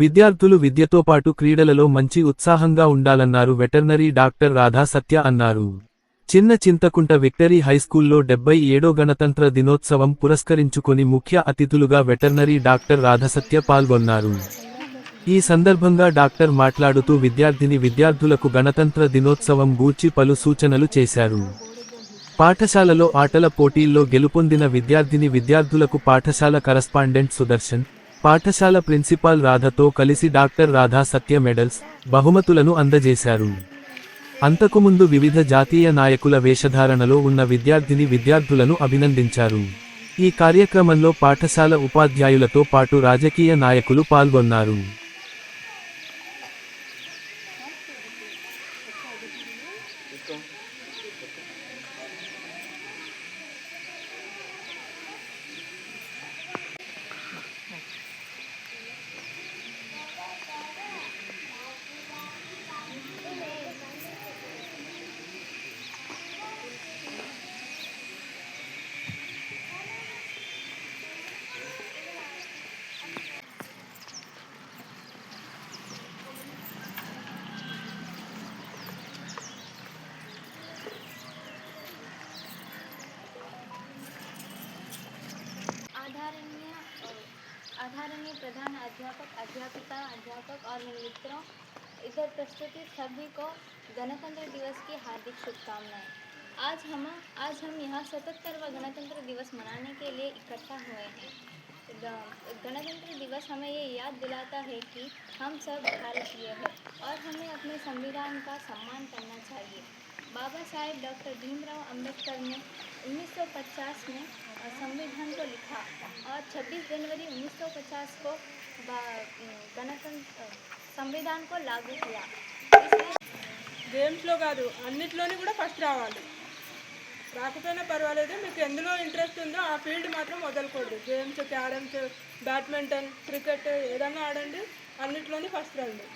విద్యార్థులు విద్యతో పాటు క్రీడలలో మంచి ఉత్సాహంగా ఉండాలన్నారు వెటర్నరీ డాక్టర్ రాధా సత్య అన్నారు. చిన్న చింతకుంట విక్టరీ హైస్కూల్లో 77వ గణతంత్ర దినోత్సవం పురస్కరించుకొని ముఖ్య అతిథులుగా వెటర్నరీ డాక్టర్ రాధసత్య పాల్గొన్నారు. ఈ సందర్భంగా డాక్టర్ మాట్లాడుతూ విద్యార్థులకు గణతంత్ర దినోత్సవం గూర్చి పలు సూచనలు చేశారు. పాఠశాలలో ఆటల పోటీల్లో గెలుపొందిన విద్యార్థులకు పాఠశాల కరస్పాండెంట్ సుదర్శన్, పాఠశాల ప్రిన్సిపాల్ రాధతో కలిసి డాక్టర్ రాధా సత్య మెడల్స్, బహుమతులను అందజేశారు. అంతకుముందు వివిధ జాతీయ నాయకుల వేషధారణలో ఉన్న విద్యార్థులను అభినందించారు. ఈ కార్యక్రమంలో పాఠశాల ఉపాధ్యాయులతో పాటు రాజకీయ నాయకులు పాల్గొన్నారు. आदरणीय प्रधान अध्यापक, अध्यापिका, अध्यापक और मित्रों, इधर प्रस्तुति सभी को गणतंत्र दिवस की हार्दिक शुभकामनाएं। आज हम यहाँ 77वां गणतंत्र दिवस मनाने के लिए इकट्ठा हुए हैं। गणतंत्र दिवस हमें ये याद दिलाता है कि हम सब भारतीय हैं और हमें अपने संविधान का सम्मान करना चाहिए। बाबा साहेब डॉक्टर भीमराव अंबेडकर ने 1950 में संविधान को लिखा और 26 जनवरी 1950 को गणतंत्र संविधान को लागू किया। గేమ్స్లో కాదు అన్నిట్లోని కూడా ఫస్ట్ రావాలి. రాకపోయినా పర్వాలేదు, మీకు ఎందులో ఇంట్రెస్ట్ ఉందో ఆ ఫీల్డ్ మాత్రం వదలకూడదు. గేమ్స్, క్యారమ్స్, బ్యాడ్మింటన్, క్రికెట్ ఏదన్నా ఆడండి, అన్నిట్లోని ఫస్ట్ రండి,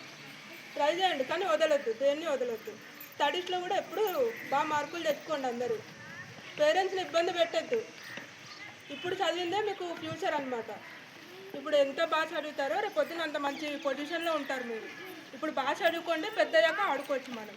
ట్రై చేయండి, కానీ వదలొద్దు, దేన్ని వదలొద్దు. స్టడీస్లో కూడా ఎప్పుడు బాగా మార్కులు తెచ్చుకోండి. అందరూ పేరెంట్స్ని ఇబ్బంది పెట్టద్దు. ఇప్పుడు చదివిందే మీకు ఫ్యూచర్ అన్నమాట. ఇప్పుడు ఎంత బాగా చదువుతారో రేపు పొద్దున అంత మంచి పొజిషన్లో ఉంటారు మీరు. ఇప్పుడు బాగా చదువుకోండి, పెద్దయ్యాక ఆడుకోవచ్చు మనం.